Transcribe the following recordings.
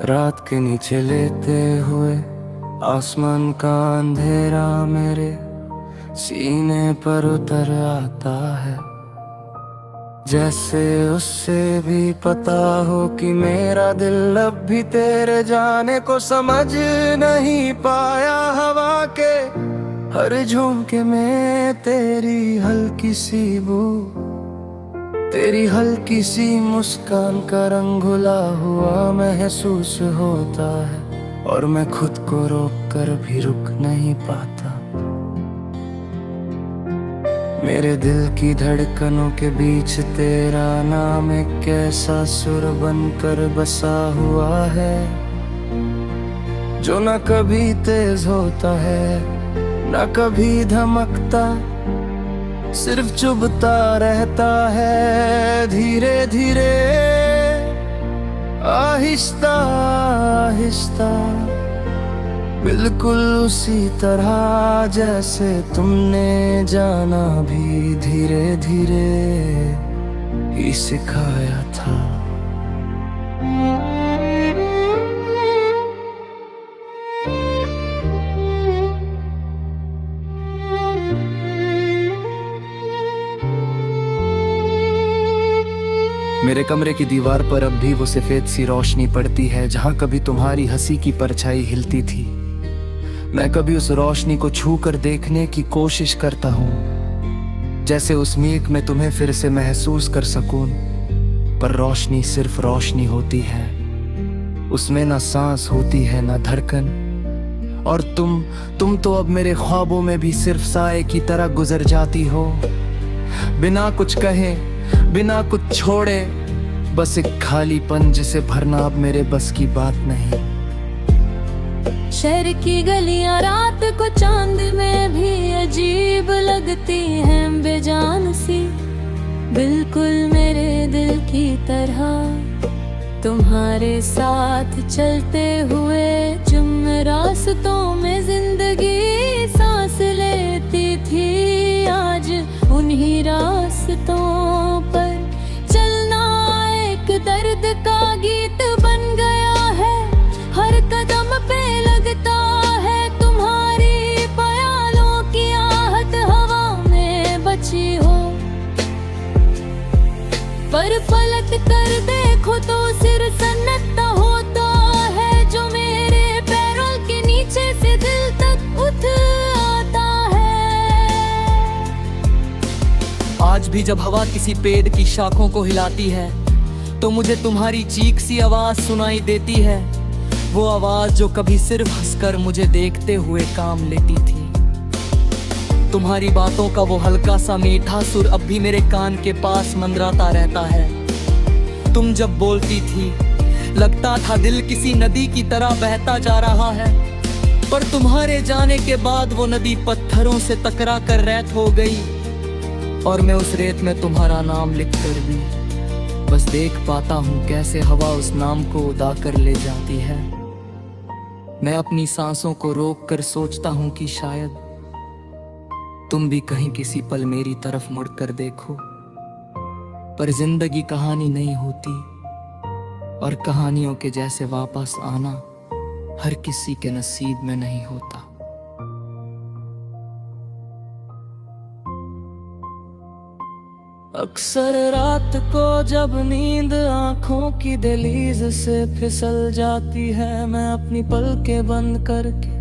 रात के नीचे लेते हुए आसमान का अंधेरा मेरे सीने पर उतर आता है। जैसे उससे भी पता हो कि मेरा दिल अब भी तेरे जाने को समझ नहीं पाया। हवा के हर झोंके में तेरी हल्की सी बू, तेरी हल्की सी मुस्कान का रंग घुला हुआ महसूस होता है, और मैं खुद को रोक कर भी रुक नहीं पाता। मेरे दिल की धड़कनों के बीच तेरा नाम एक ऐसा सुर बनकर बसा हुआ है, जो न कभी तेज होता है न कभी धमकता, सिर्फ चुभता रहता है। धीरे धीरे आहिस्ता आहिस्ता, बिल्कुल उसी तरह जैसे तुमने जाना भी धीरे धीरे ही सिखाया था। मेरे कमरे की दीवार पर अब भी वो सफेद सी रोशनी पड़ती है, जहां कभी तुम्हारी हंसी की परछाई हिलती थी। मैं कभी उस रोशनी को छू कर देखने की कोशिश करता हूँ, जैसे उस मीक में तुम्हें फिर से महसूस कर सकूं। पर रोशनी सिर्फ रोशनी होती है, उसमें ना सांस होती है ना धड़कन। और तुम तो अब मेरे ख्वाबों में भी सिर्फ साए की तरह गुजर जाती हो, बिना कुछ कहे बिना कुछ छोड़े। बस एक खालीपन जिसे भरना अब मेरे बस की बात नहीं। शहर की गलियां रात को चांद में भी अजीब लगती हैं, बेजान सी बिल्कुल मेरे दिल की तरह। तुम्हारे साथ चलते हुए जिन रास्तों में जिंदगी सांस लेती थी, आज उन्हीं रास्तों पर चलना एक दर्द का गीत बन गया है। हर कदम पे लगता है तुम्हारी ख्यालों की आहट हवा में बची हो। पर पलट कर देखो तो सिर सन्नता होता है, जो मेरे पैरों के नीचे से दिल तक उठ आता है। आज भी जब हवा किसी पेड़ की शाखों को हिलाती है, तो मुझे तुम्हारी चीख सी आवाज सुनाई देती है। वो आवाज जो कभी सिर्फ हंसकर मुझे देखते हुए काम लेती थी। तुम्हारी बातों का वो हल्का सा मीठा सुर अब भी मेरे कान के पास मंडराता रहता है। तुम जब बोलती थी लगता था दिल किसी नदी की तरह बहता जा रहा है, पर तुम्हारे जाने के बाद वो नदी पत्थरों से टकरा कर रेत हो गई, और मैं उस रेत में तुम्हारा नाम लिख कर भी बस देख पाता हूँ कैसे हवा उस नाम को उड़ा कर ले जाती है। मैं अपनी सांसों को रोक कर सोचता हूँ कि शायद तुम भी कहीं किसी पल मेरी तरफ मुड़कर देखो। पर जिंदगी कहानी नहीं होती, और कहानियों के जैसे वापस आना हर किसी के नसीब में नहीं होता। अक्सर रात को जब नींद आंखों की दहलीज से फिसल जाती है, मैं अपनी पलकें बंद करके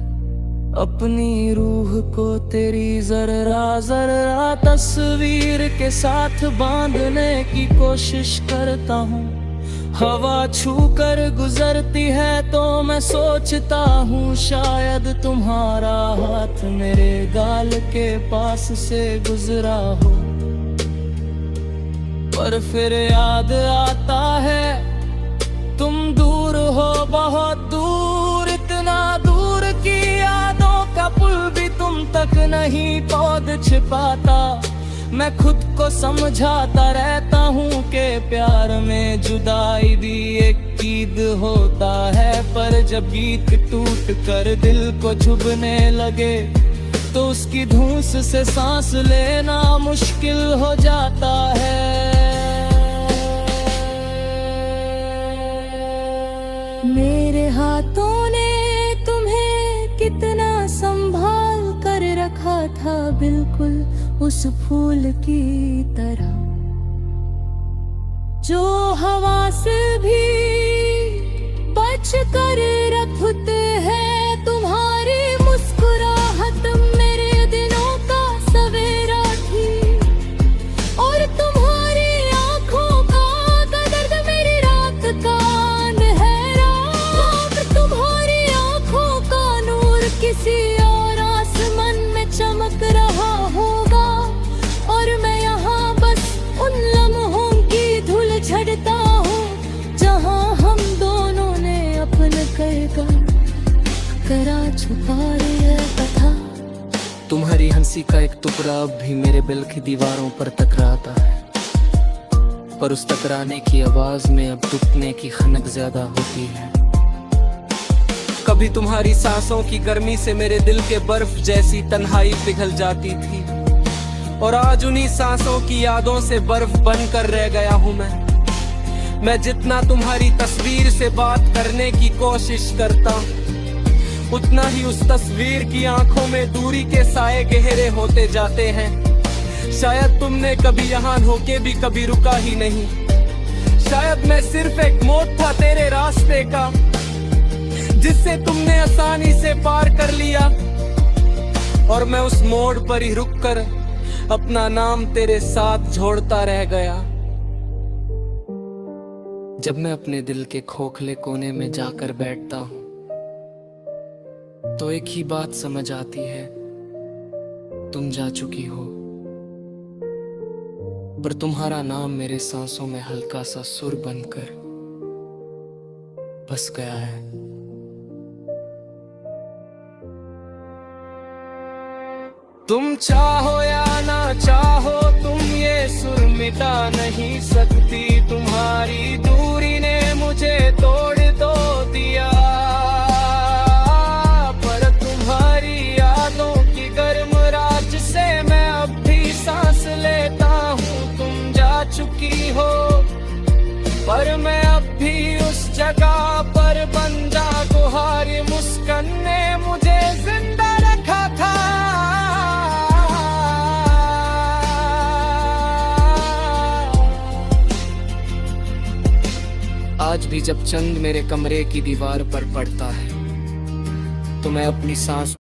अपनी रूह को तेरी जर्रा जर्रा तस्वीर के साथ बांधने की कोशिश करता हूँ। हवा छू कर गुजरती है तो मैं सोचता हूँ शायद तुम्हारा हाथ मेरे गाल के पास से गुजरा हो। पर फिर याद आता है तुम दूर हो, बहुत दूर, इतना दूर की यादों का पुल भी तुम तक नहीं पौध छिपाता। मैं खुद को समझाता रहता हूँ कि प्यार में जुदाई भी एक ईद होता है, पर जब गीत टूट कर दिल को चुभने लगे तो उसकी धूस से सांस लेना मुश्किल हो जाता है। मेरे हाथों ने तुम्हें कितना संभाल कर रखा था, बिल्कुल उस फूल की तरह जो हवा से भी बच कर रखते हैं। तुम्हारी मुस्कुराहट मेरे दिनों का सवेरा थी, और तुम्हारी आंखों का दर्द मेरी रात का अंधेरा। और तुम्हारी आंखों का नूर किसी और आसमान में चमक रहा होगा, और मैं यहाँ बस उन लम्हों की धूल झड़ता हूँ जहाँ हम दोनों ने अपने करा छुपा लिया था। तुम्हारी हंसी का एक टुकड़ा अब भी मेरे दिल की दीवारों पर टकराता है, पर उस टकराने की आवाज में अब टूटने की खनक ज्यादा होती है। कभी तुम्हारी सांसों की गर्मी से मेरे दिल के बर्फ जैसी तन्हाई पिघल जाती थी, और आज उन्हीं सांसों की यादों से बर्फ बनकर रह गया हूँ मैं जितना तुम्हारी तस्वीर से बात करने की कोशिश करता हूँ, उतना ही उस तस्वीर की आंखों में दूरी के साए गहरे होते जाते हैं। शायद तुमने कभी यहाँ होके भी कभी रुका ही नहीं, शायद मैं सिर्फ एक मोड़ था तेरे रास्ते का, जिससे तुमने आसानी से पार कर लिया, और मैं उस मोड़ पर ही रुककर अपना नाम तेरे साथ जोड़ता रह गया। जब मैं अपने दिल के खोखले कोने में जाकर बैठता हूँ तो एक ही बात समझ आती है, तुम जा चुकी हो, पर तुम्हारा नाम मेरे सांसों में हल्का सा सुर बनकर बस गया है। तुम चाहो या ना चाहो, तुम ये सुर मिटा नहीं सकती। तुम्हारी दूरी ने मुझे तोड़ तो दिया, पर तुम्हारी यादों की गर्म रात से मैं अब भी सांस लेता हूँ। तुम जा चुकी हो, पर मैं अब भी उस जगह पर बन जा गुहारी मुस्कान ने मुझे जिंदा रखा था। आज भी जब चंद मेरे कमरे की दीवार पर पड़ता है तो मैं अपनी सांस